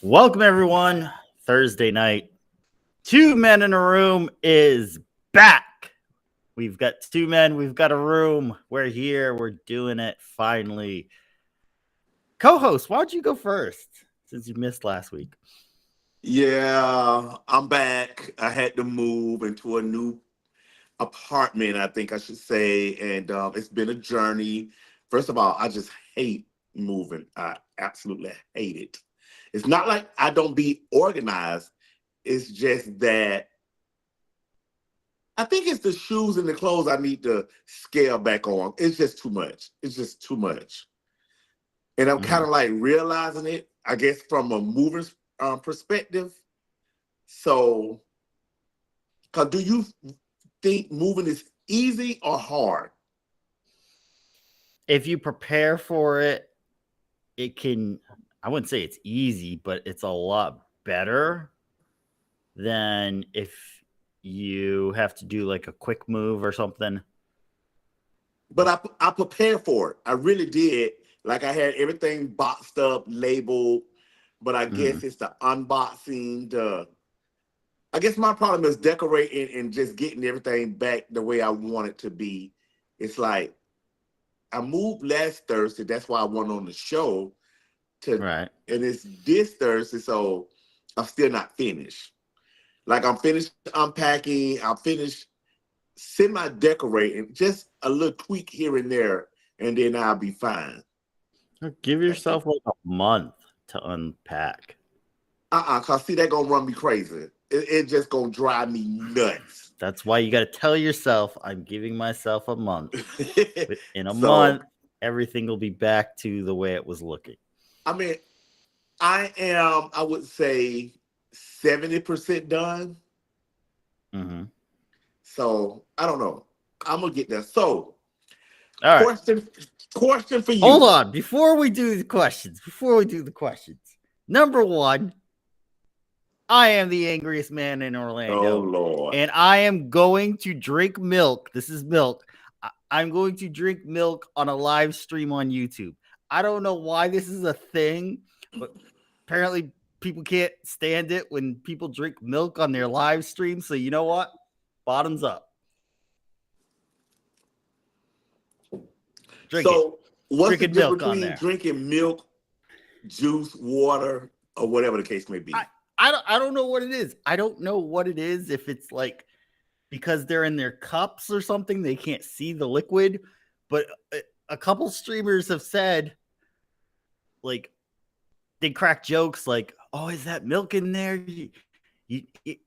Welcome, everyone. Thursday night. Two Men in a Room is back. We've got two men. We've got a room. We're here. We're doing it finally. Co host, why don't you go first since you missed last week? Yeah, I'm back. I had to move into a new apartment, I think I should say, and it's been a journey. First of all, I just hate moving. I absolutely hate it. It's not like I don't be organized. It's just that I think it's the shoes and the clothes I need to scale back on. It's just too much. It's just too much. And I'm kind Mhm. of like realizing it, I guess, from a mover's perspective. So, cause do you think moving is easy or hard? If you prepare for it, it can, I wouldn't say it's easy, but it's a lot better than if you have to do like a quick move or something. But I prepared for it. I really did. Like I had everything boxed up, labeled. But I Mhm. guess it's the unboxing. I guess my problem is decorating and just getting everything back the way I want it to be. It's like I moved last Thursday. That's why I went on the show to, Right. and it's this Thursday, so I'm still not finished. Like I'm finished unpacking. I'm finished semi-decorating, just a little tweak here and there, and then I'll be fine. Give yourself like a month to unpack. Cause see that gonna run me crazy. It just gonna drive me nuts. That's why you got to tell yourself, I'm giving myself a month. In a So month, everything will be back to the way it was looking. I mean, I would say 70% done. Hmm. So I don't know. I'm gonna get there. So All right. question question for Hold you. on. Before we do the questions, number one, I am the angriest man in Oh Orlando, Lord. and I am going to drink milk. This is milk. I'm going to drink milk on a live stream on YouTube. I don't know why this is a thing, but apparently people can't stand it when people drink milk on their live stream. So you know what? Bottoms up. Drink it. So what's the Drinking difference milk on between there. drinking milk, juice, water, or whatever the case may I be? I don't know what it is. I don't know what it is. If it's like because they're in their cups or something, they can't see the liquid. But a couple streamers have said like they crack jokes like, "Oh, is that milk in there?" A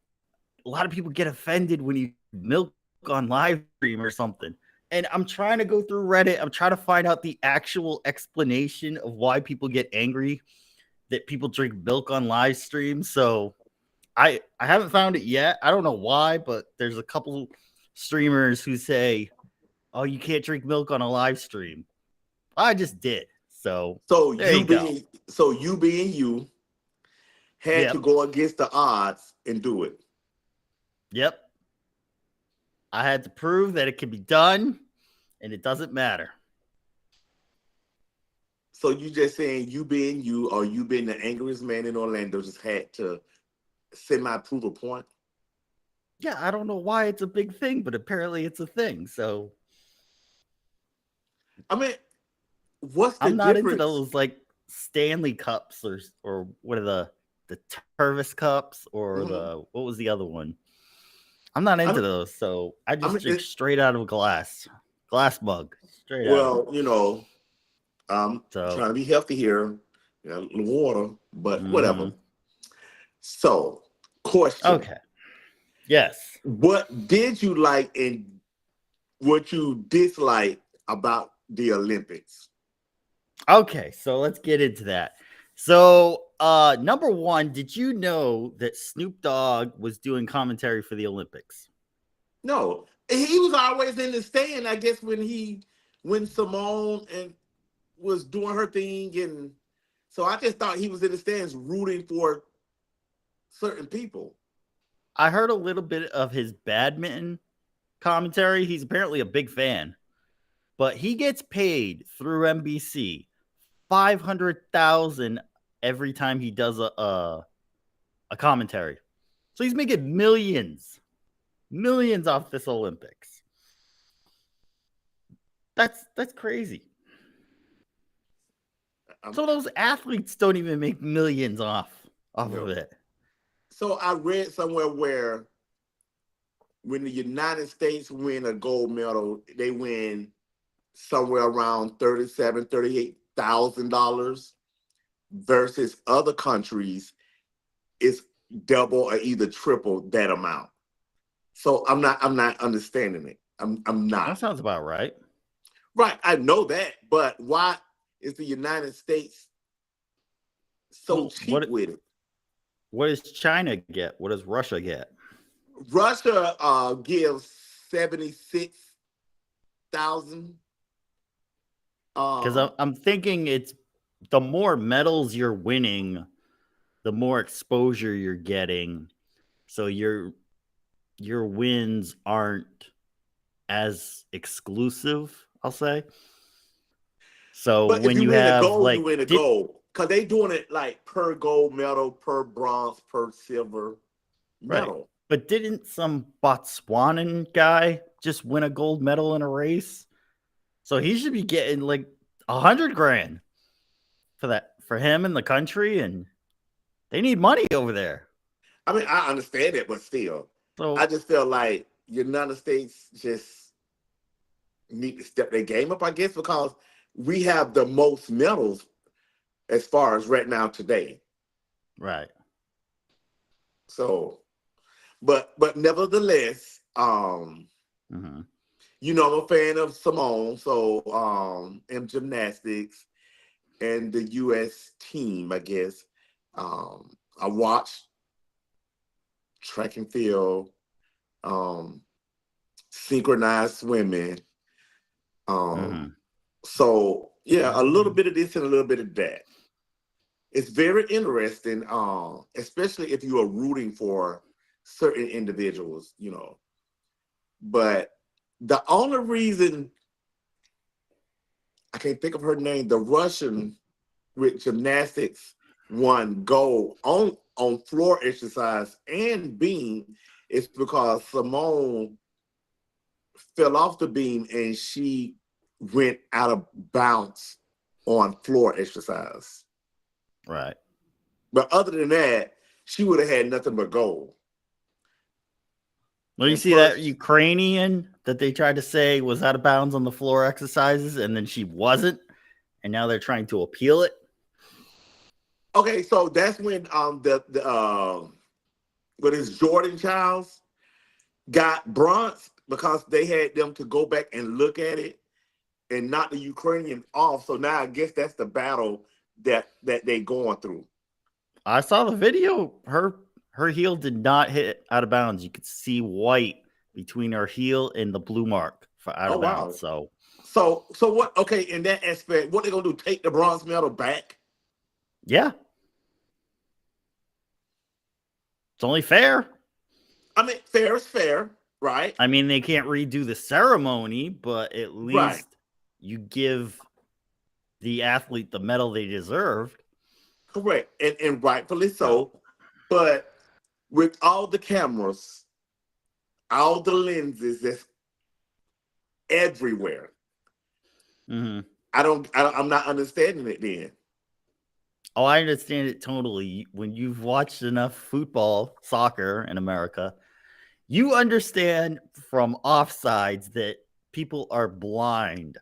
lot of people get offended when you milk on live stream or something. And I'm trying to go through Reddit. I'm trying to find out the actual explanation of why people get angry that people drink milk on live stream. So I haven't found it yet. I don't know why, but there's a couple streamers who say, "Oh, you can't drink milk on a live stream." I just did. So So there you go. you being you had to Yep. go against the odds and do it. Yep. I had to prove that it can be done and it doesn't matter. So you just saying you being you or you being the angriest man in Orlando just had to semi prove a point. Yeah, I don't know why it's a big thing, but apparently it's a thing. So I mean, what's the I'm not into difference? those like Stanley cups or what are the Tervis cups or Mhm. the what was the other one? I'm not I into mean, those, so I I just mean drink straight out of a glass mug, straight out of it. well, I'm So, trying to be healthy here, water, but whatever. hmm So, question: okay, yes, what did you like and what you dislike about the Olympics? okay. So let's get into that. So, number one, did you know that Snoop Dogg was doing commentary for the Olympics? No, he was always in the stand. I guess when Simone and was doing her thing, and so I just thought he was in the stands rooting for certain people. I heard a little bit of his badminton commentary. He's apparently a big fan, but he gets paid through NBC 500,000 every time he does a commentary. So he's making millions off this Olympics. That's crazy. So those athletes don't even make millions off of it. So I read somewhere where when the United States win a gold medal, they win somewhere around $38,000 versus other countries it's double or either triple that amount. So I'm not understanding it. I'm not. That sounds about right. Right, I know that, but why is the United States so cheap with it? What does China get? What does Russia get? Russia gives 76,000. Because I'm thinking it's the more medals you're winning, the more exposure you're getting. So your wins aren't as exclusive, I'll say. So but when if you you win a have gold, you win a gold. Because they doing it like per gold medal, per bronze, per silver medal. Right. But didn't some Botswanan guy just win a gold medal in a race? So he should be getting like $100,000 for him and the country, and they need money over there. I mean, I understand it, but still, I just feel like the United States just need to step their game up, I guess, because we have the most medals as far as right now today. Right. So, but nevertheless, you know, I'm a fan of Simone, so in gymnastics and the U.S. team, I guess. I watched track and field, synchronized swimming. So yeah, a little bit of this and a little bit of that. It's very interesting, especially if you are rooting for certain individuals, you know. But the only reason I can't think of her name, the Russian with gymnastics won gold on floor exercise and beam is because Simone fell off the beam and she went out of bounds on floor exercise. Right. But other than that, she would have had nothing but gold. Well, you see that Ukrainian that they tried to say was out of bounds on the floor exercises, and then she wasn't, and now they're trying to appeal it. Okay, so that's when what is Jordan Childs got bronze because they had them to go back and look at it and knock the Ukrainian off. So now I guess that's the battle that they going through. I saw the video. Her heel did not hit out of bounds. You could see white between her heel and the blue mark for out of bounds. Wow. So what? Okay, in that aspect, what they gonna do? Take the bronze medal back? Yeah, it's only fair. I mean, fair is fair, right? I mean, they can't redo the ceremony, but at least you give the athlete the medal they deserved. Correct, and rightfully so. But with all the cameras, all the lenses that's everywhere, I'm not understanding it then. Oh, I understand it totally. When you've watched enough football, soccer in America, you understand from offsides that people are blind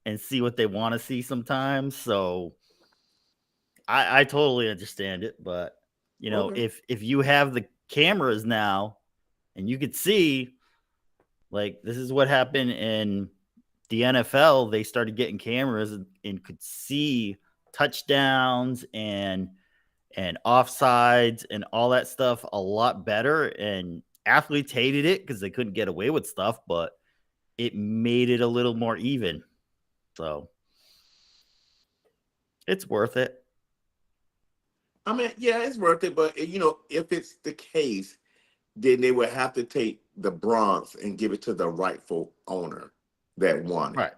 and see what they want to see sometimes. So I totally understand it. But, you know, if you have the cameras now and you could see, like, this is what happened in the NFL, they started getting cameras and could see touchdowns and offsides and all that stuff a lot better. And athletes hated it because they couldn't get away with stuff, but it made it a little more even. So it's worth it. I mean, yeah, it's worth it. But, you know, if it's the case, then they would have to take the bronze and give it to the rightful owner that won it. Right.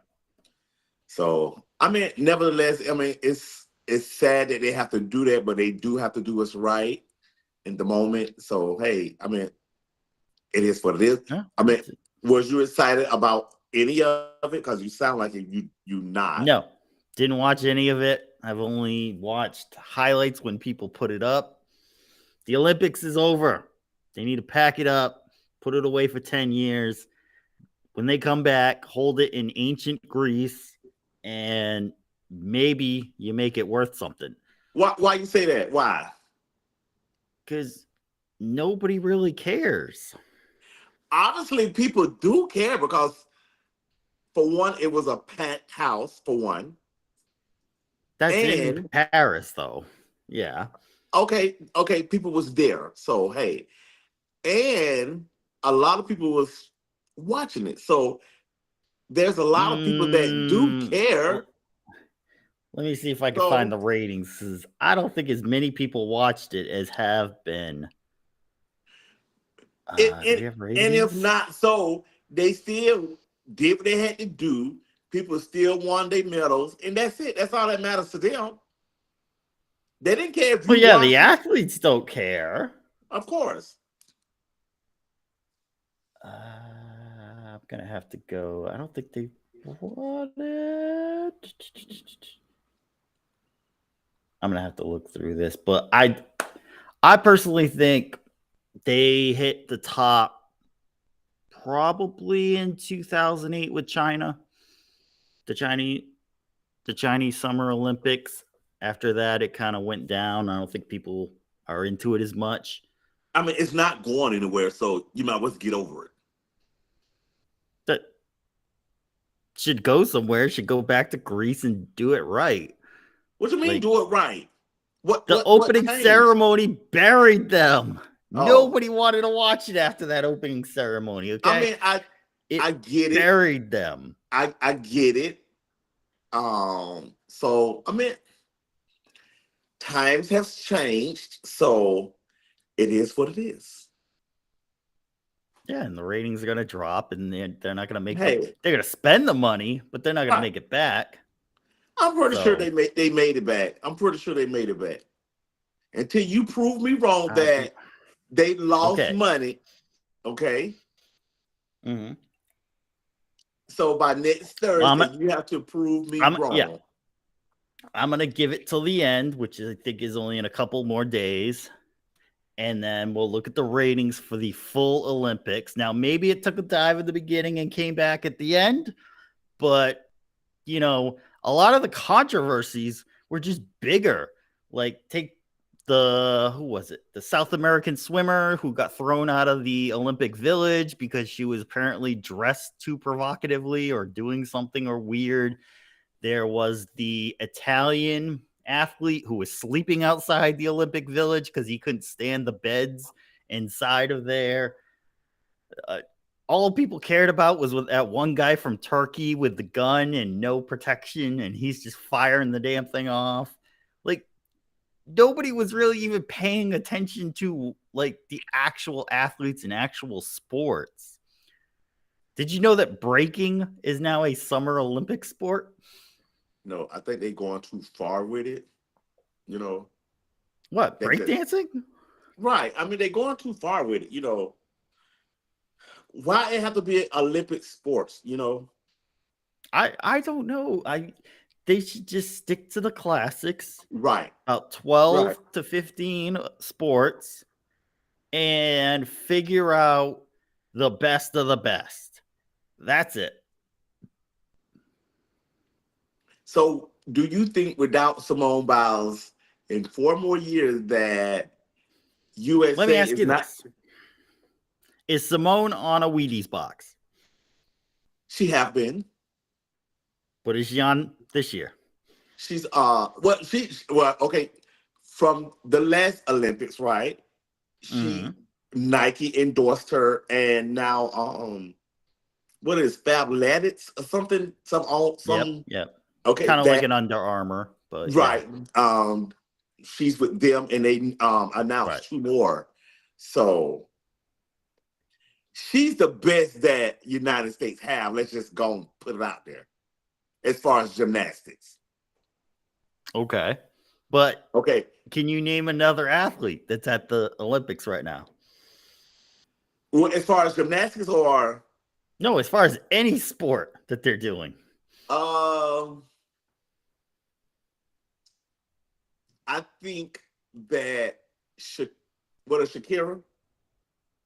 So, I mean, nevertheless, I mean, it's it's sad that they have to do that, but they do have to do what's right in the moment. So hey, I mean, it is what it is. Yeah, I mean, was you excited about any of it? Because you sound like you not. no, didn't watch any of it. I've only watched highlights when people put it up. The Olympics is over. They need to pack it up, put it away for 10 years. When they come back, hold it in ancient Greece, and maybe you make it worth something. Why you say that? Why? Because nobody really cares. Honestly, people do care because, for one, it was a packed house, for one. That's in And Paris, though. Yeah. okay, people was there. So hey, and a lot of people was watching it. So there's a lot of people that do care. Let me see if I can find So the ratings. I don't think as many people watched it as have been. Do we have and if ratings? not so, they still did what they had to do. People still won their medals, and that's it. That's all that matters to them. They didn't care if Well, you yeah, the watched it, athletes don't care. of course. I'm gonna have to go. I don't think they won it. I'm gonna have to look through this, but I personally think they hit the top probably in 2008 with China, the Chinese the Chinese Summer Olympics. After that, it kind of went down. I don't think people are into it as much. I mean, it's not going anywhere, so you might as well get over it. That should go somewhere. Should go back to Greece and do it right. What you mean, Like do it right? the What opening changed? ceremony buried them. Oh, Nobody wanted to watch it after that opening ceremony. I Okay, mean, it I get it. buried them. I get it. So I mean, times have changed, so it is what it is. Yeah, and the ratings are gonna drop, and they're not gonna make the. Hey, They're gonna spend the money, but they're not gonna I, make it back. I'm pretty sure So they made it back. I'm pretty sure they made it back. Until you prove me wrong I think that they lost okay. money, okay? Mm-hmm. So by next Well, Thursday, you have to prove me yeah, wrong. I'm gonna give it till the end, which I think is only in a couple more days, and then we'll look at the ratings for the full Olympics. Now, maybe it took a dive at the beginning and came back at the end, but a lot of the controversies were just bigger. Like take the who was it? The South American swimmer who got thrown out of the Olympic Village because she was apparently dressed too provocatively or doing something or weird. There was the Italian athlete who was sleeping outside the Olympic Village because he couldn't stand the beds inside of there. Uh, all people cared about was with that one guy from Turkey with the gun and no protection, and he's just firing the damn thing off. Like nobody was really even paying attention to like the actual athletes and actual sports. Did you know that breaking is now a summer Olympic sport? No, I think they're going too far with it. You know, What, that just breakdancing? right. I mean, they're going too far with it. Why it have to be Olympic sports? I don't know. They should just stick to the classics, Right, about right. 12 to 15 sports, and figure out the best of the best. That's it. So, do you think without Simone Biles in 4 more years that Let me USA ask is you not? this. Is Simone on a Wheaties box? She have been. What is she on this year? She's okay. From the last Olympics, right? Mm-hmm. She Nike endorsed her, and now what is Fabletics or something? Yep. Some Yep. okay Kind of like that an Under Armour, but yeah. right. She's with them, and they Right. announced two more. So she's the best that United States have. Let's just go and put it out there as far as gymnastics. Okay. But Okay. can you name another athlete that's at the Olympics right now? Well, as far as gymnastics or No, as far as any sport that they're doing. um, I think that Sha- what is Shakira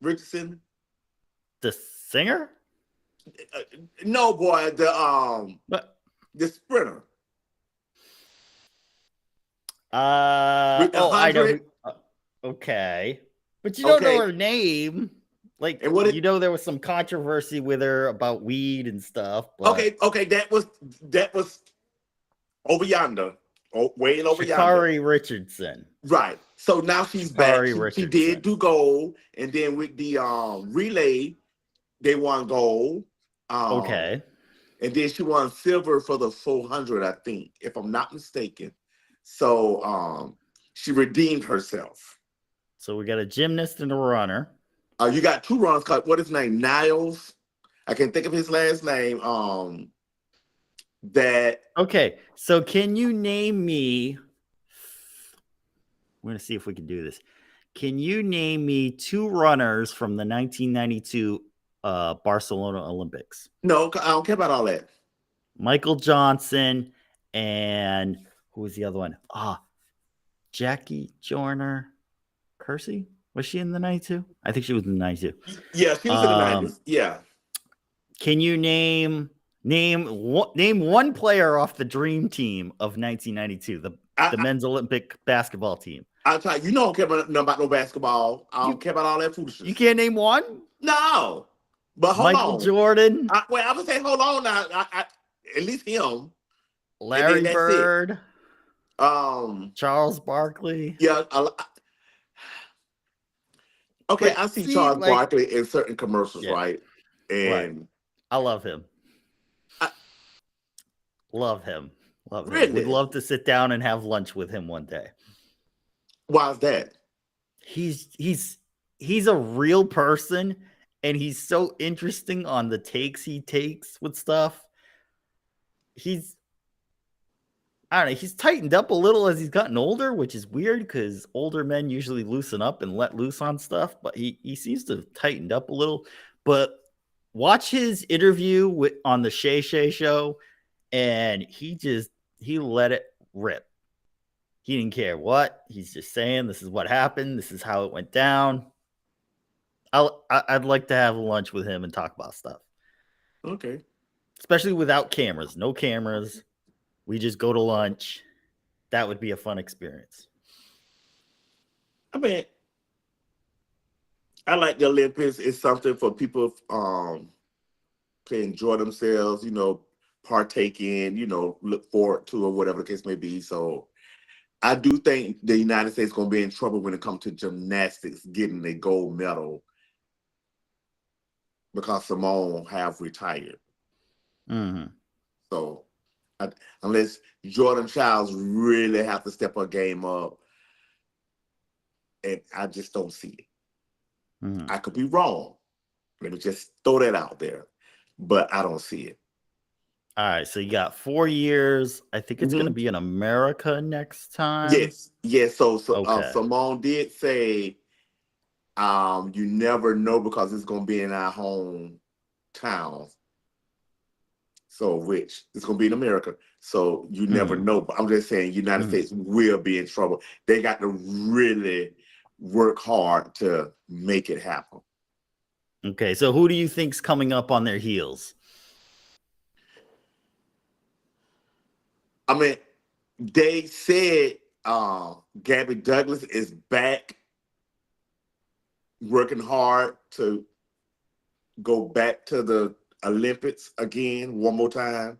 Richardson? The singer? Uh, no, boy, But the sprinter with the I know who 100. okay. But you don't know Okay, her name. Like, and what you it? know there was some controversy with her about weed and stuff, but Okay, that was over yonder, way over yonder. Shakari Richardson. Right. So now she's back. Shakari She did Richardson. do gold, and then with the relay, they won gold. Um, Okay. and then she won silver for the 400, I think, if I'm not mistaken. So she redeemed herself. So we got a gymnast and a runner. You got two runs. What is his name? Niles. I can't think of his last name. That Okay. So can you name me we're going to see if we can do this. Can you name me two runners from the 1992 Barcelona Olympics? no, I don't care about all that. Michael Johnson and who was the other one? Jackie Joyner Kersey. Was she in the 92? I think she was in the 92. Yeah, she was in the Um, 90s. Yeah. can you name one player off the dream team of 1992, the I, men's Olympic basketball team? I'll tell you, you don't care about no basketball. I don't You care about all that you foolishness. can't name one? No. But hold Michael on. Jordan, I would say hold on now. At least him. And then Larry that's it. Bird, Um, Charles Barkley. yeah. Okay, But I see see, Charles like, Barkley in certain commercials, yeah, right? right. And I love him. I, Love him. Love him. Would really, love to sit down and have lunch with him one day. why is that? He's a real person, and he's so interesting on the takes he takes with stuff. He's I don't know, he's tightened up a little as he's gotten older, which is weird because older men usually loosen up and let loose on stuff, but he seems to have tightened up a little. But watch his interview on the Shay Shay show, and he let it rip. He didn't care what. He's just saying this is what happened. This is how it went down. I'd like to have lunch with him and talk about stuff, Okay. especially without cameras. No cameras. We just go to lunch. That would be a fun experience. I mean, I like the Olympics. It's something for people to enjoy themselves, partake in, look forward to, or whatever the case may be. So I do think the United States is going to be in trouble when it comes to gymnastics getting a gold medal because Simone have retired. Mm-hmm. So unless Jordan Childs really have to step her game up, and I just don't see it. Mm-hmm. I could be wrong. Let me just throw that out there, but I don't see it. All right, so you got 4 years. I think it's going to be in America next time. Yes. So Okay. Simone did say, you never know because it's going to be in our hometown. So, which it's going to be in America. So you never know. But I'm just saying, United States will be in trouble. They got to really work hard to make it happen. Okay, so who do you think's coming up on their heels? I mean, they said Gabby Douglas is back working hard to go back to the Olympics again one more time.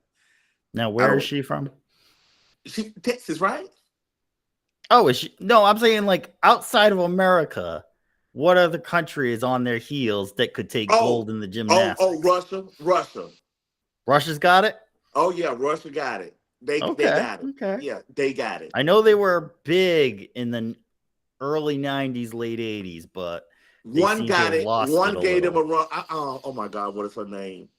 Now, where is she from? She Texas, right? Oh, is she? No, I'm saying like outside of America, what other country is on their heels that could take gold in the gymnastics? Russia. Russia's got it? Oh yeah, Russia got it. They got it. Okay. Yeah, they got it. I know they were big in the early 90s, late 80s, but they One seem to got have it. lost it One a gave them a little. run. Oh my God, what is her name?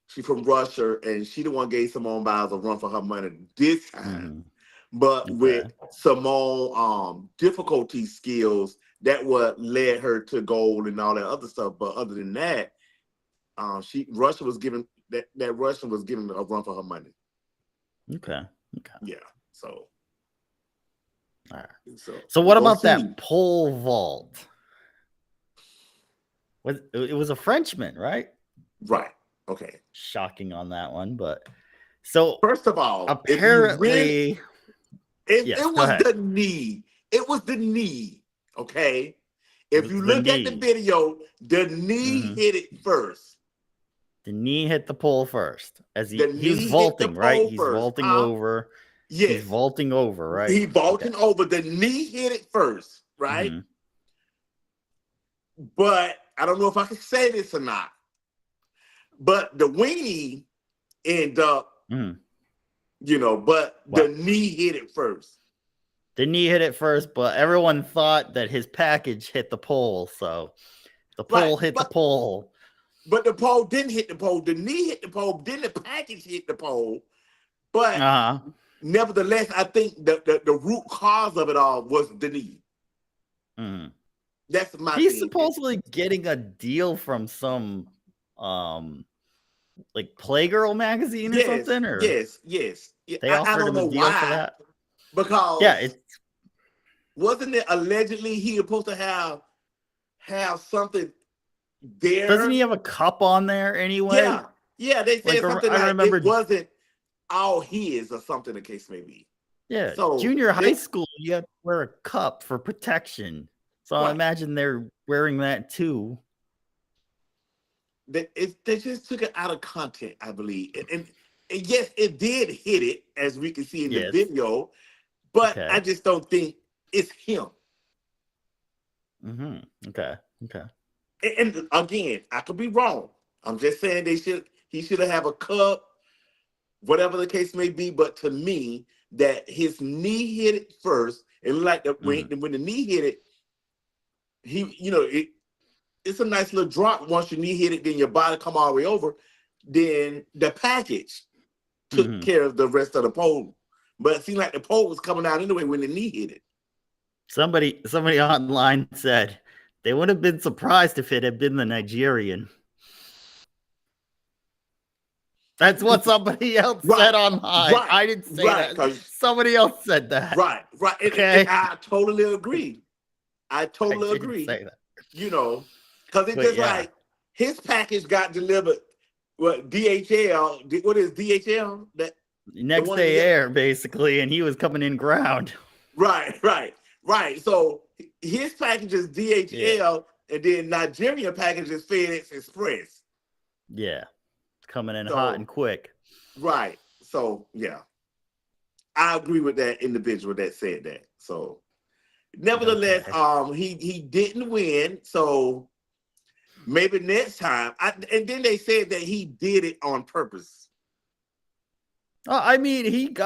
She's from Russia, and she the one gave Simone Biles a run for her money this time. but Okay. with Simone difficulty skills, that what led her to gold and all that other stuff. But other than that, Russia was given that Russian was given a run for her money. Okay. Okay. Yeah. So All right. so So we're what gonna about see. that pole vault? It was a Frenchman, right? Right. Okay. Shocking on that one, but so First of all, if you really apparently, it yes, go was ahead. the knee. It was the knee. Okay. It If was you the look at the knee. video, the knee Mhm. hit it first. The knee hit the pole first as The he was knee hit the vaulting, right? pole He's first. vaulting over. He's Yes. vaulting over, right? He Okay. vaulting over. The knee hit it first, right? Mhm. But I don't know if I can say this or not. But the weenie end up, Mhm. but the What? knee hit it first. The knee hit it first, but everyone thought that his package hit the pole, so the Right. pole hit the pole. But the pole didn't hit the pole. The knee hit the pole. Then the package hit the pole. But nevertheless, I think the root cause of it all was the knee. Mhm. That's my He's thing. supposedly getting a deal from some like Playgirl magazine or something, or Yes. they I offered don't him a know deal for why. that. Yeah, Because it's wasn't it allegedly he was supposed to have something there? doesn't he have a cup on there anyway? Yeah. They said something I like remember. it wasn't all his or something. The case may be. Yeah, So junior high school, you have to wear a cup for protection. So I right. imagine they're wearing that too. They just took it out of content, I believe, and yes, it did hit it as we can see in the Yes. video, but Okay. I just don't think it's him. Okay. And again, I could be wrong. I'm just saying he should have a cup, whatever the case may be. But to me, that his knee hit it first, and like when the knee hit it, it's a nice little drop. Once your knee hit it, then your body come all the way over. Then the package took care of the rest of the pole. But it seemed like the pole was coming out anyway when the knee hit it. Somebody online said they would have been surprised if it had been the Nigerian. That's what somebody else said online. Right, I didn't say that. Somebody else said that. Right. Okay. And I totally agree. I totally agree. Say that. Because it's just like his package got delivered. What DHL? What is DHL? That next day air, basically, and he was coming in ground. Right. So his package is DHL, and then Nigerian package is FedEx Express. Yeah, coming in hot and quick. Right. So yeah, I agree with that individual that said that. So nevertheless, he didn't win. So maybe next time. And then they said that he did it on purpose. I mean,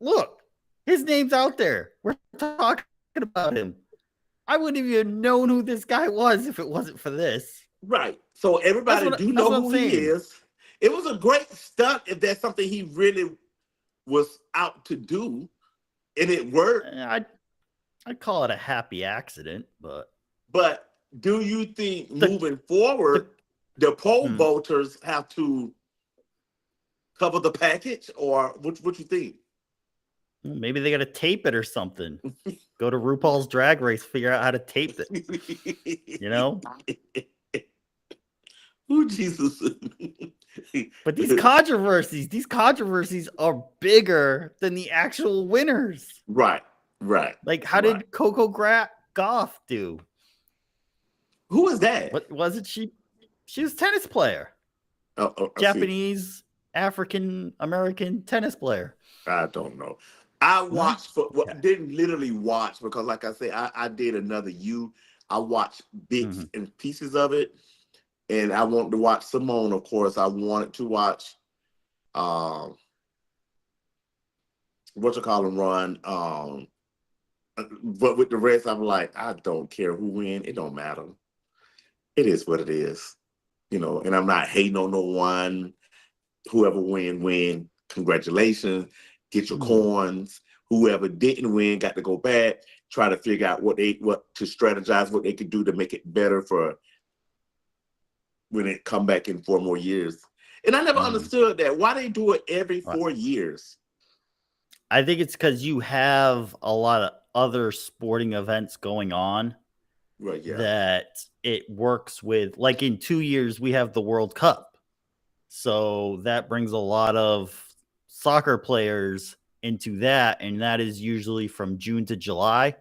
look, his name's out there. We're talking about him. I wouldn't even known who this guy was if it wasn't for this. Right. So everybody do know who he is. It was a great stunt if that's something he really was out to do, and it worked. I'd call it a happy accident, but do you think moving forward, the pole vaulters have to cover the package, or what you think? Maybe they got to tape it or something. Go to RuPaul's Drag Race, figure out how to tape it. Oh, Jesus. But these controversies are bigger than the actual winners. Right. Like, how did Coco Gauff do? Who is that? What wasn't she? She was a tennis player. Japanese, African American tennis player. I don't know. I watched didn't literally watch because, like I said, I did another I watched bits and pieces of it, and I wanted to watch Simone. Of course, I wanted to watch run. But with the rest, I'm like, I don't care who win. It don't matter. It is what it is, And I'm not hating on no one. Whoever win. Congratulations. Get your coins. whoever didn't win got to go back, try to figure out what to strategize, what they could do to make it better for when it come back in 4 more years. And I never understood that. Why they do it every 4 years? I think it's because you have a lot of other sporting events going on. Right, yeah. That it works with. Like in 2 years, we have the World Cup. So that brings a lot of soccer players into that. And that is usually from June to July.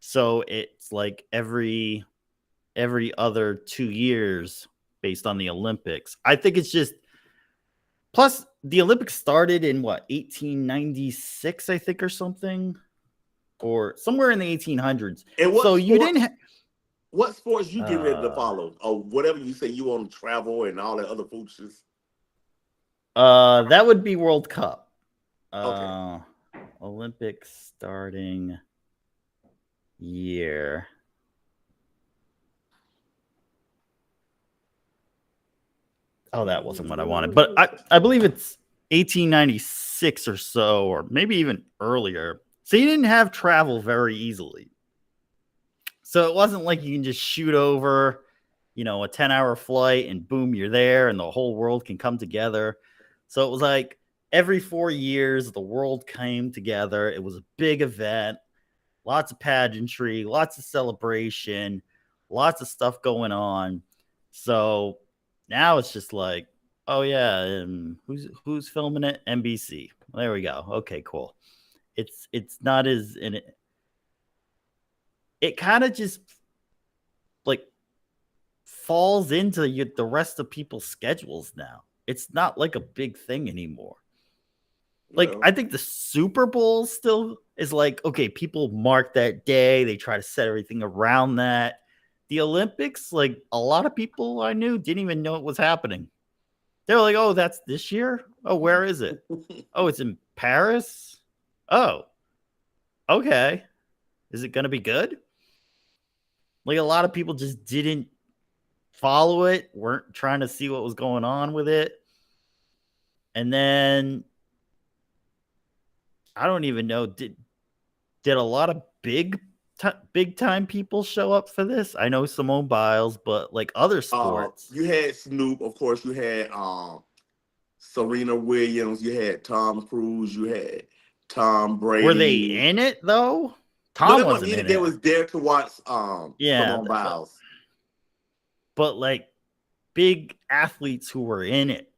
So it's like every other 2 years based on the Olympics. I think it's just, plus the Olympics started in 1896, I think, or something, or somewhere in the 1800s. And so you didn't what sports you get ready to follow, or whatever you say you want to travel and all that other foolishness? That would be World Cup. Okay. Olympics starting year. Oh, that wasn't what I wanted, but I believe it's 1896 or so, or maybe even earlier. So you didn't have travel very easily. So it wasn't like you can just shoot over, a 10-hour flight and boom, you're there and the whole world can come together. So it was like every 4 years, the world came together. It was a big event, lots of pageantry, lots of celebration, lots of stuff going on. So now it's just like, oh yeah, who's filming it? NBC. There we go. Okay, cool. It's not as in it. It kind of just like falls into the rest of people's schedules now. It's not like a big thing anymore. Like, I think the Super Bowl still is like, okay, people mark that day. They try to set everything around that. The Olympics, like a lot of people I knew didn't even know it was happening. They were like, oh, that's this year? Oh, where is it? Oh, it's in Paris? Oh, okay. Is it going to be good? Like a lot of people just didn't follow it, weren't trying to see what was going on with it. And then I don't even know, did a lot of big time people show up for this? I know Simone Biles, but like other sports. You had Snoop, of course. You had Serena Williams. You had Tom Cruise. You had Tom Brady. Were they in it though? Tom wasn't in it. They was there to watch Simone but, Biles. But like big athletes who were in it.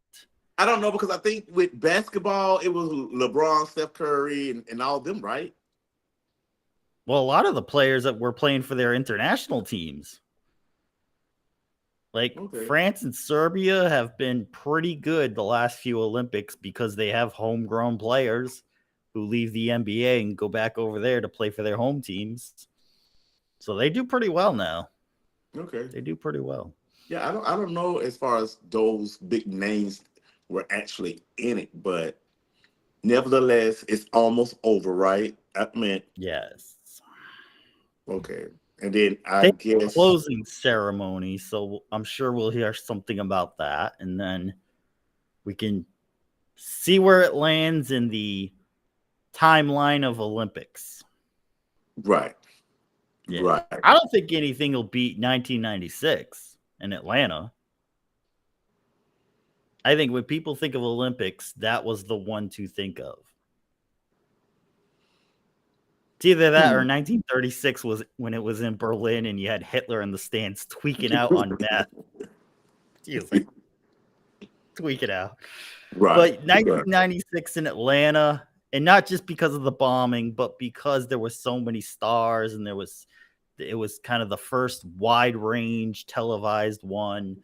I don't know, because I think with basketball, it was LeBron, Steph Curry, and all them, right? Well, a lot of the players that were playing for their international teams, like France and Serbia, have been pretty good the last few Olympics because they have homegrown players who leave the NBA and go back over there to play for their home teams. So they do pretty well now. Okay. They do pretty well. Yeah, I don't know as far as those big names were actually in it, but nevertheless, it's almost over, right? I mean, yes. Okay, and then I guess closing ceremony, so I'm sure we'll hear something about that, and then we can see where it lands in the timeline of Olympics. Right. Yeah. Right. I don't think anything will beat 1996 in Atlanta. I think when people think of Olympics, that was the one to think of. It's either that or 1936 was when it was in Berlin and you had Hitler in the stands tweaking out on meth. Like, tweaking out. Right. But 1996 in Atlanta, and not just because of the bombing, but because there were so many stars and it was kind of the first wide range televised one,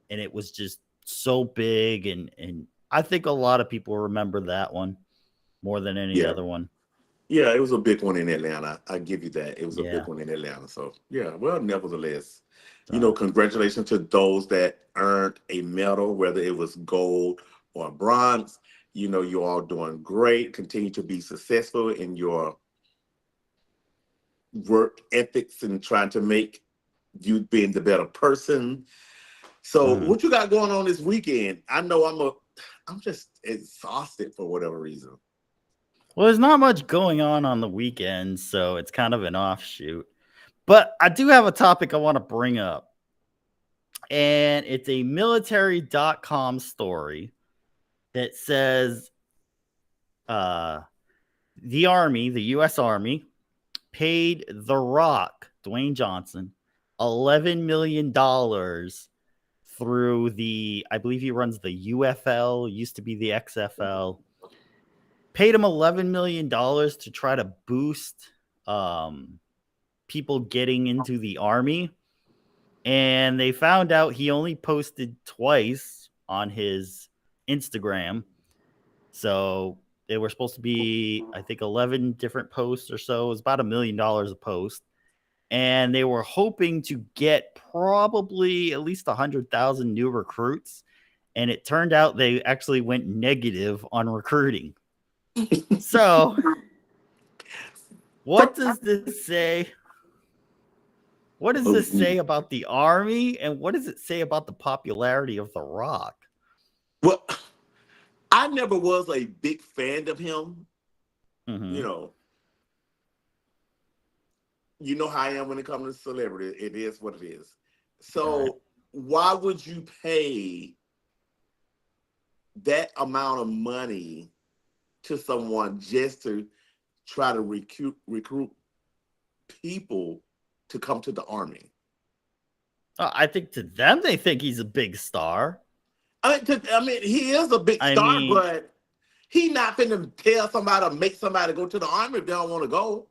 and it was just so big, and I think a lot of people remember that one more than any other one. Yeah, it was a big one in Atlanta. I give you that. It was a big one in Atlanta. So yeah, well, nevertheless, congratulations to those that earned a medal, whether it was gold or bronze. You're all doing great. Continue to be successful in your work ethics and trying to make you being the better person. So what you got going on this weekend? I know I'm just exhausted for whatever reason. Well, there's not much going on the weekends, so it's kind of an offshoot. But I do have a topic I want to bring up. And it's a military.com story that says the Army, the U.S. Army, paid The Rock, Dwayne Johnson, $11 million through I believe he runs the UFL, used to be the XFL. Paid him $11 million to try to boost people getting into the Army. And they found out he only posted twice on his Instagram. So they were supposed to be, I think, 11 different posts or so. It was about $1 million a post. And they were hoping to get probably at least 100,000 new recruits. And it turned out they actually went negative on recruiting. So what does this say? What does this say about the Army? And what does it say about the popularity of The Rock? Well, I never was a big fan of him. Mm-hmm. You know how I am when it comes to celebrity. It is what it is. So why would you pay that amount of money to someone just to try to recruit people to come to the Army? I think to them, they think he's a big star. I mean, he is a big star, but he not finna tell somebody or make somebody go to the Army if they don't want to go.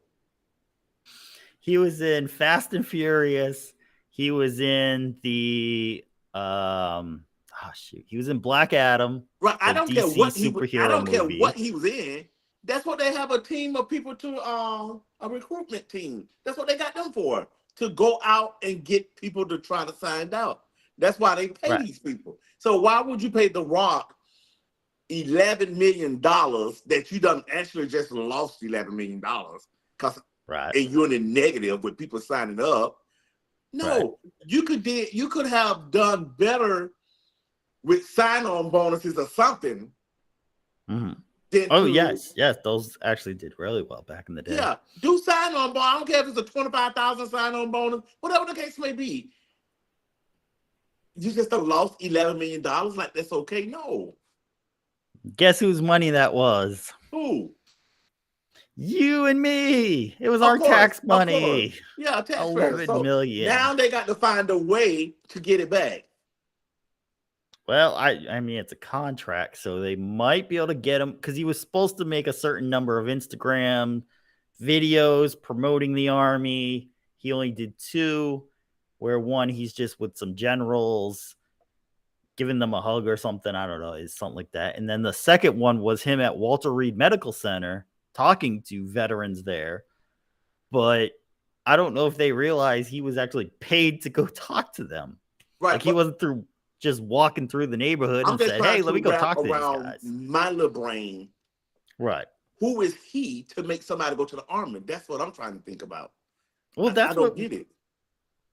He was in Fast and Furious. He was in the he was in Black Adam. Right. I don't care what he was. I don't movie. care what he was in. That's what they have a team of people to a recruitment team. That's what they got them for, to go out and get people to try to sign out. That's why they pay these people. So why would you pay The Rock $11 million that you done actually just lost $11 million because and you're in the negative with people signing up? No, you could have done better with sign-on bonuses or something. Mm-hmm. Yes, those actually did really well back in the day. Yeah, do sign-on bonus. I don't care if it's a 25,000 sign-on bonus, whatever the case may be. You just lost $11 million. Like, that's okay? No. Guess whose money that was? Who? You and me. It was our tax money. Yeah, taxpayers. $11 million. Now they got to find a way to get it back. Well, I mean, it's a contract, so they might be able to get him because he was supposed to make a certain number of Instagram videos promoting the Army. He only did 2, where one he's just with some generals, giving them a hug or something. I don't know, it's something like that. And then the second one was him at Walter Reed Medical Center talking to veterans there. But I don't know if they realize he was actually paid to go talk to them. Right. Like he wasn't just walking through the neighborhood and said, hey, let me go talk to these guys. My little brain. Right. Who is he to make somebody go to the Army? That's what I'm trying to think about. Well, I don't get it.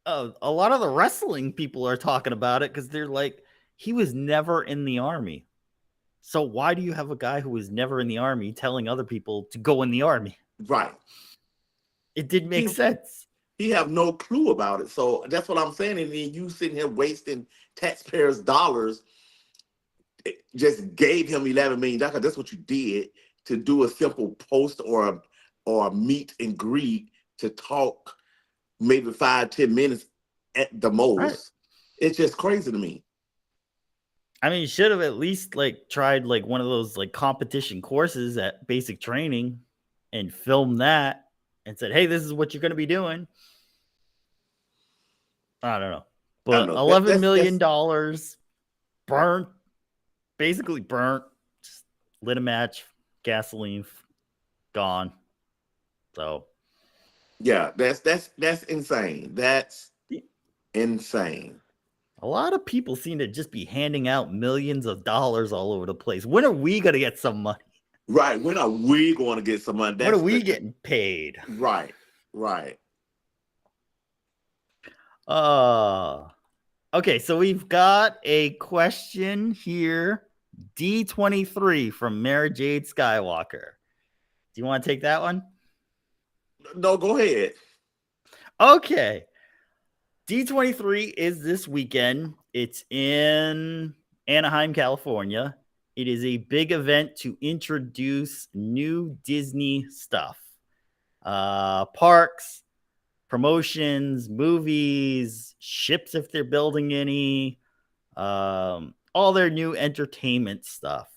A lot of the wrestling people are talking about it because they're like, he was never in the Army. So why do you have a guy who was never in the Army telling other people to go in the Army? Right. It didn't make sense. He have no clue about it. So that's what I'm saying. And then you sitting here wasting taxpayers' dollars, just gave him $11 million. That's what you did, to do a simple post or a meet and greet to talk maybe 5-10 minutes at the most. Right. It's just crazy to me. I mean, you should have at least tried one of those competition courses at basic training and filmed that and said, hey, this is what you're going to be doing. I don't know. But $11 million burnt, basically burnt, just lit a match, gasoline, gone. So yeah, that's insane. That's insane. A lot of people seem to just be handing out millions of dollars all over the place. When are we going to get some money? Right. When are we going to get some money? When are we getting paid? Right. Okay, so we've got a question here. D23 from Mary Jade Skywalker. Do you want to take that one? No, go ahead. Okay. D23 is this weekend. It's in Anaheim, California. It is a big event to introduce new Disney stuff. Parks, promotions, movies, ships if they're building any, all their new entertainment stuff.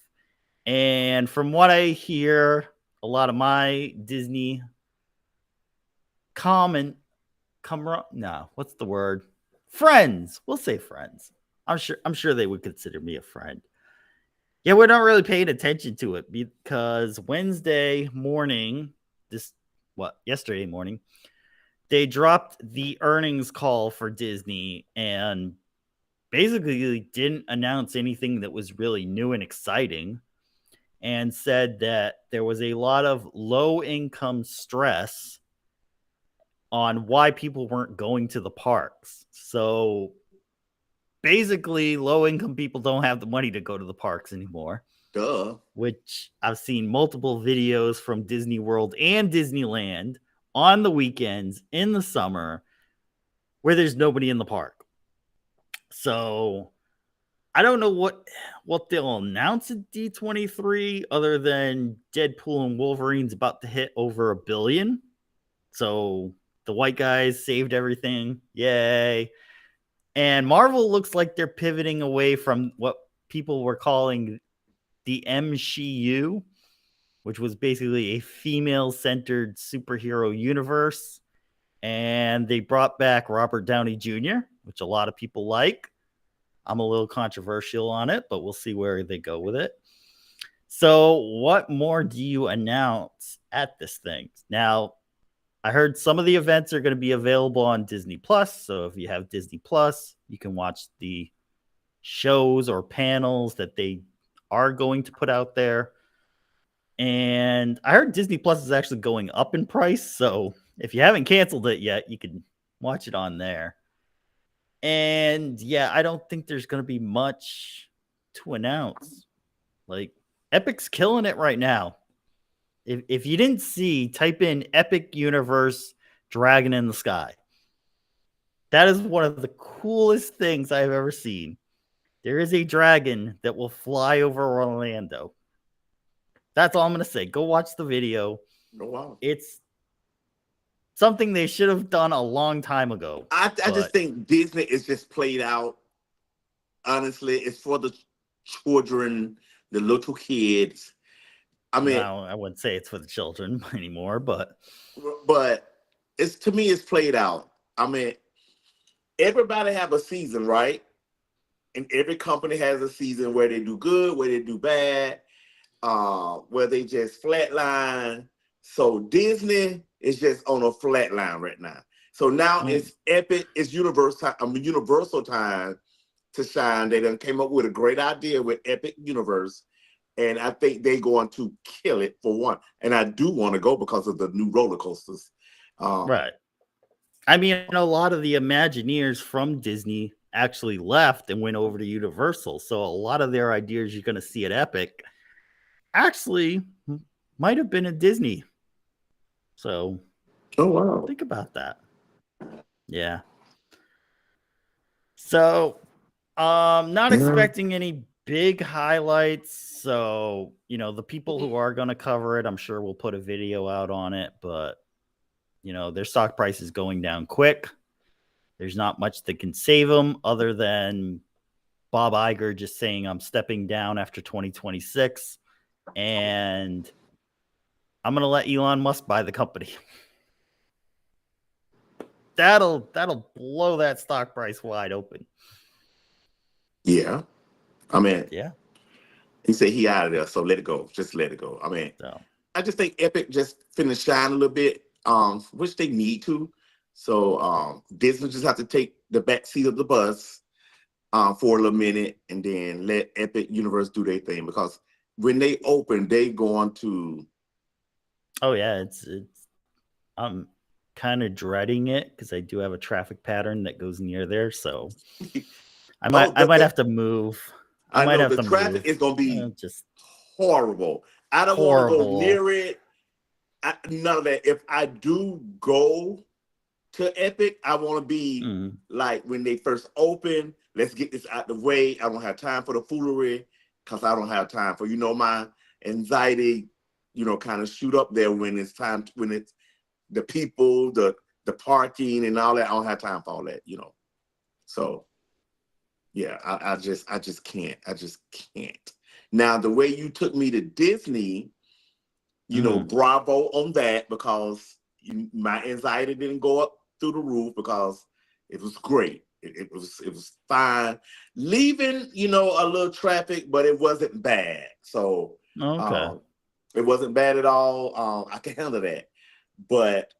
And from what I hear, a lot of my Disney comment no, what's the word? Friends. We'll say friends. I'm sure they would consider me a friend. Yeah, we're not really paying attention to it because Wednesday morning, yesterday morning, they dropped the earnings call for Disney and basically didn't announce anything that was really new and exciting, and said that there was a lot of low income stress on why people weren't going to the parks. So basically, low income people don't have the money to go to the parks anymore. Duh. Which I've seen multiple videos from Disney World and Disneyland on the weekends in the summer where there's nobody in the park. So I don't know what they'll announce at D23 other than Deadpool and Wolverine's about to hit over $1 billion. So the white guys saved everything. Yay. And Marvel looks like they're pivoting away from what people were calling the MCU, which was basically a female-centered superhero universe. And they brought back Robert Downey Jr., which a lot of people like. I'm a little controversial on it, but we'll see where they go with it. So what more do you announce at this thing? Now, I heard some of the events are going to be available on Disney Plus. So if you have Disney Plus, you can watch the shows or panels that they are going to put out there. And I heard Disney Plus is actually going up in price. So if you haven't canceled it yet, you can watch it on there. And yeah, I don't think there's going to be much to announce. Like, Epic's killing it right now. If you didn't see, type in Epic Universe Dragon in the Sky. That is one of the coolest things I've ever seen. There is a dragon that will fly over Orlando. That's all I'm going to say. Go watch the video. Oh, wow. It's something they should have done a long time ago. I just think Disney is just played out. Honestly, it's for the children, the little kids. I mean, no, I wouldn't say it's for the children anymore, but it's, to me, it's played out. I mean, everybody have a season, right? And every company has a season where they do good, where they do bad, where they just flatline. So Disney is just on a flatline right now. So now it's Epic, it's Universal time to shine. They done came up with a great idea with Epic Universe. And I think they're going to kill it for one. And I do want to go because of the new roller coasters. Right. I mean, a lot of the Imagineers from Disney actually left and went over to Universal. So a lot of their ideas you're going to see at Epic actually might have been at Disney. So, oh, wow. Think about that. Yeah. So, not expecting any big highlights. So, the people who are going to cover it, I'm sure we'll put a video out on it, but their stock price is going down quick. There's not much that can save them other than Bob Iger just saying I'm stepping down after 2026, and I'm going to let Elon Musk buy the company. That'll blow that stock price wide open. Yeah. I mean, yeah. He said he out of there, so let it go. Just let it go. I mean, I just think Epic just finna shine a little bit, which they need to. So Disney just have to take the back seat of the bus for a little minute and then let Epic Universe do their thing, because when they open, they going to. Oh yeah, it's I'm kind of dreading it because I do have a traffic pattern that goes near there, so I might have to move. I know the traffic is gonna be just horrible. I don't want to go near it. None of that. If I do go to Epic, I want to be Mm. like when they first open. Let's get this out the way. I don't have time for the foolery because I don't have time for my anxiety. Kind of shoot up there when it's time when it's the people, the parking and all that. I don't have time for all that. So yeah, I just can't. I just can't. Now the way you took me to Disney, bravo on that because my anxiety didn't go up through the roof because it was great. It was fine. Leaving, a little traffic, but it wasn't bad. So Okay. it wasn't bad at all. I can handle that. But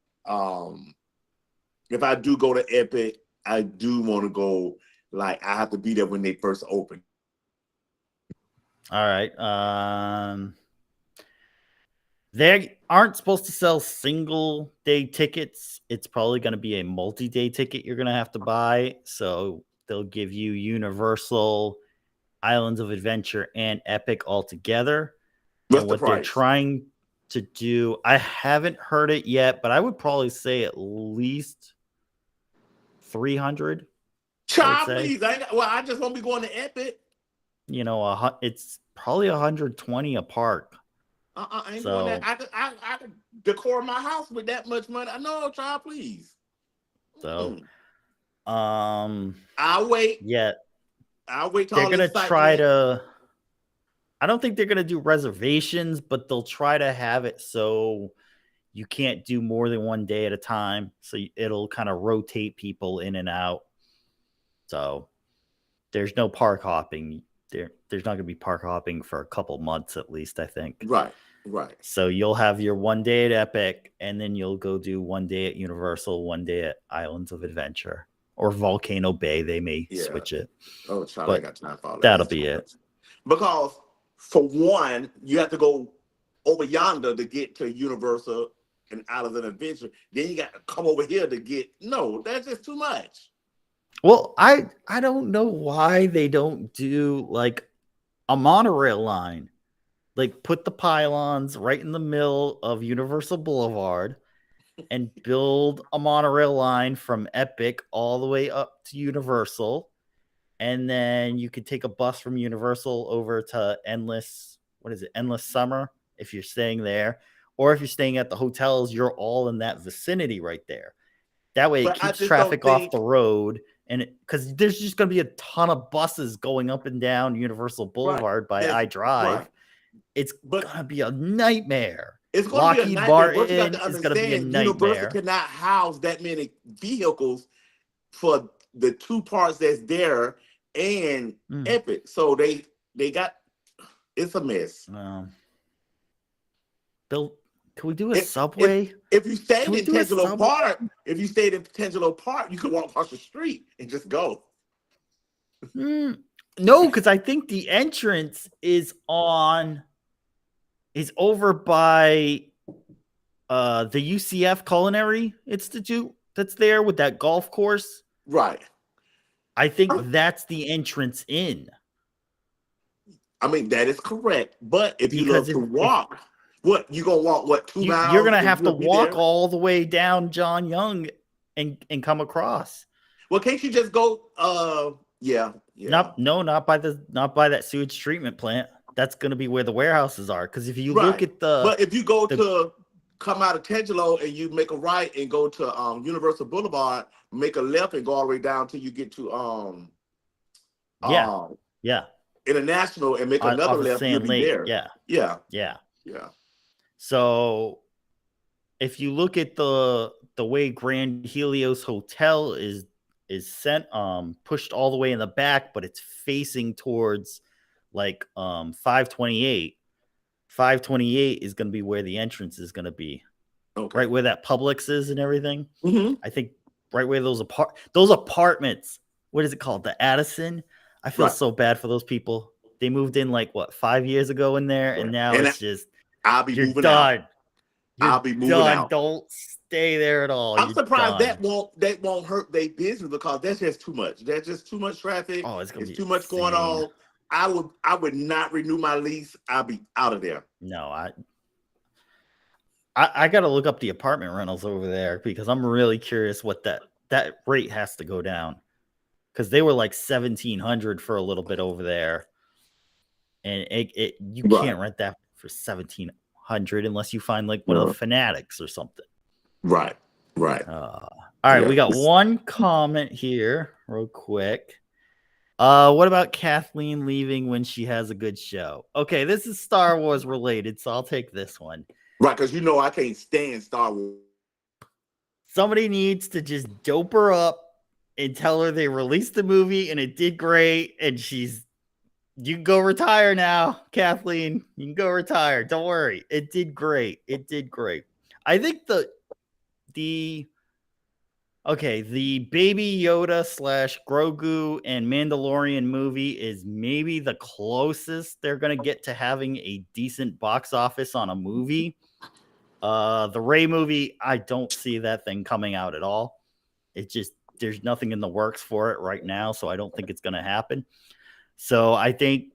if I do go to Epic, I do want to go. Like I have to be there when they first open. All right. They aren't supposed to sell single day tickets. It's probably going to be a multi-day ticket you're going to have to buy. So they'll give you Universal, Islands of Adventure, and Epic all together. What's And the what they're price? trying to do, I haven't heard it yet, but I would probably say at least 300. I would Child, say, please. I just won't be going to Epic. it's probably 120 a park. I ain't doing that. So, I could decor my house with that much money. I know, child, please. so, Mm-mm. um, I'll wait. yeah, I'll wait till they're all the gonna try excitement. to. I don't think they're gonna do reservations, but they'll try to have it so you can't do more than one day at a time. So it'll kind of rotate people in and out. So there's no park hopping. There's not gonna be park hopping for a couple months at least, I think. Right, right. So you'll have your one day at Epic, and then you'll go do one day at Universal, one day at Islands of Adventure or Volcano Bay. They may Yeah. switch it, Oh, child, I ain't but got time for all that. that'll That's too be it. much. Because for one, you have to go over yonder to get to Universal and Islands of Adventure. Then you got to come over here to get. No, that's just too much. Well, I don't know why they don't do like a monorail line. Like put the pylons right in the middle of Universal Boulevard and build a monorail line from Epic all the way up to Universal. And then you could take a bus from Universal over to Endless Summer if you're staying there. Or if you're staying at the hotels, you're all in that vicinity right there. That way it But I keeps just don't traffic off the think. road. And because there's just going to be a ton of buses going up and down Universal Right. Boulevard by That's iDrive, right. it's But going to be a nightmare. it's going to be a Lockheed nightmare. What you got Martin to is going to be a understand, Universal nightmare. cannot house that many vehicles for the two parts that's there and Mm. Epic. So they got it's a mess. Bill, can we do a If if subway? if you Can stayed we in do a Tangelo subway? Park, you could walk across the street and just go. No, because I think the entrance is over by the UCF Culinary Institute that's there with that golf course. Right. I think that's the entrance in. I mean, that is correct. But if you Because love to if walk, what you gonna walk? What, two you're miles gonna and have to you'll be walk there? all the way down John Young and come across. Well, can't you just go? Yeah, yeah. Not by that sewage treatment plant. That's gonna be where the warehouses are. Because if you look Right. at the But if you go the to come out of Tangelo and you make a right and go to Universal Boulevard, make a left and go all the way down till you get to yeah, uh yeah, International and make another off of left, you'll Sand be Lake, there. yeah, Yeah, yeah. yeah. So if you look at the way Grand Helios Hotel is sent pushed all the way in the back, but it's facing towards like 528. 528 is going to be where the entrance is going to be. Okay. Right where that Publix is and everything. Mm-hmm. I think right where those apartments, what is it called? The Addison. I feel Right. so bad for those people. They moved in like 5 years ago in there, and now And it's just I'll be you're moving out. done. I'll You're be moving done. out. Don't stay there at all. I'm You're surprised done. that won't hurt their business because that's just too much. That's just too much traffic. Oh, it's gonna It's be too much going insane. on. I would not renew my lease. I'll be out of there. No, I got to look up the apartment rentals over there because I'm really curious what that rate has to go down, because they were like 1,700 for a little bit over there, and you Right. can't rent that for 1,700 unless you find like one of the No. fanatics or something. Right. Right. All right, Yeah. we got one comment here, real quick. What about Kathleen leaving when she has a good show? Okay, this is Star Wars related, so I'll take this one. Right, because you know I can't stand Star Wars. Somebody needs to just dope her up and tell her they released the movie and it did great, and you can go retire now, Kathleen. You can go retire. Don't worry. It did great. It did great. I think the Baby Yoda / Grogu and Mandalorian movie is maybe the closest they're gonna get to having a decent box office on a movie. The Rey movie, I don't see that thing coming out at all. It just, there's nothing in the works for it right now, so I don't think it's gonna happen. So I think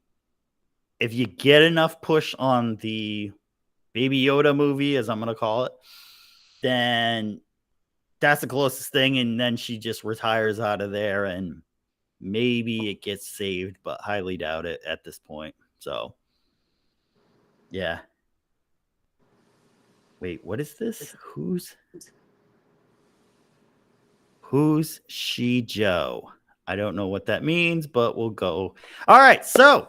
if you get enough push on the Baby Yoda movie, as I'm gonna call it, then that's the closest thing, and then she just retires out of there, and maybe it gets saved, but highly doubt it at this point. So, yeah. Wait, what is this? Who's she, Joe? I don't know what that means, but we'll go. All right, so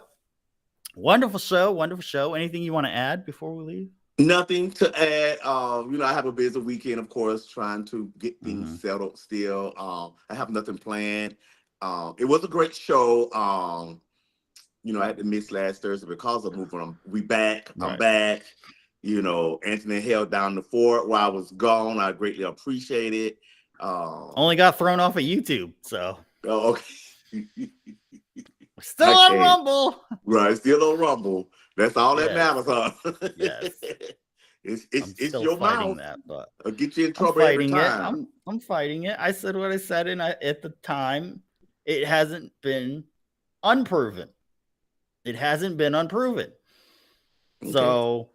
wonderful show, wonderful show. Anything you want to add before we leave? Nothing to add. I have a busy weekend, of course, trying to get things settled still. I have nothing planned. It was a great show. I had to miss last Thursday because of moving. I'm back. Anthony held down the fort while I was gone. I greatly appreciate it. Only got thrown off of YouTube, so. Oh, okay. Still on Rumble. Right, still on Rumble. That's all that matters, huh? Yes. It's your mouth. That, but I'll get you in trouble every time. I'm fighting it. I said what I said, and at the time, it hasn't been unproven. It hasn't been unproven. Okay. So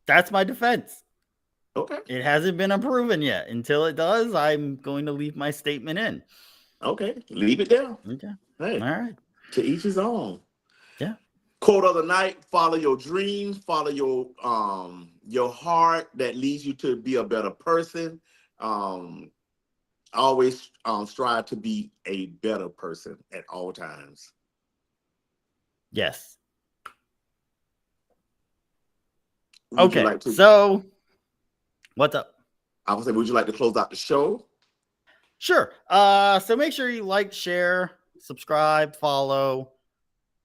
that's my defense. Okay. It hasn't been unproven yet. Until it does, I'm going to leave my statement in. Okay. Leave it there. Okay. Hey. All right. To each his own. Yeah. Quote of the night: follow your dreams, follow your heart that leads you to be a better person. Always strive to be a better person at all times. Yes. Okay. So what's up? I would say, would you like to close out the show? Sure. So make sure you like, share, subscribe, follow.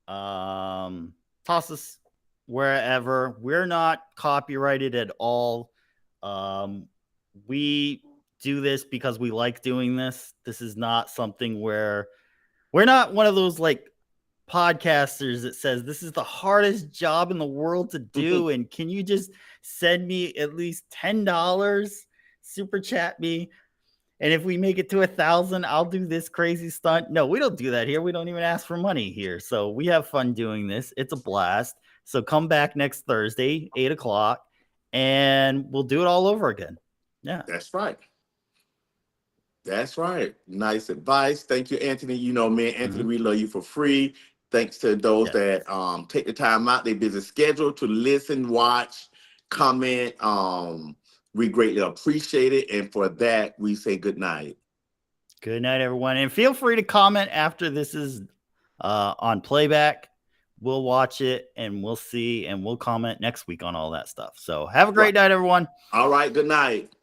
Toss us wherever. We're not copyrighted at all. We do this because we like doing this. This is not something where we're not one of those like podcasters that says this is the hardest job in the world to do, and can you just send me at least $10, super chat me, and if we make it to 1,000, I'll do this crazy stunt. No, we don't do that here. We don't even ask for money here. So we have fun doing this. It's a blast. So come back next Thursday, 8:00, and we'll do it all over again. Yeah. That's right. That's right. Nice advice. Thank you, Anthony. Me and Anthony, we love you for free. Thanks to those that take the time out, their busy schedule to listen, watch, comment. We greatly appreciate it. And for that, we say good night. Good night, everyone. And feel free to comment after this is on playback. We'll watch it and we'll see, and we'll comment next week on all that stuff. So have a great night, everyone. All right. Good night.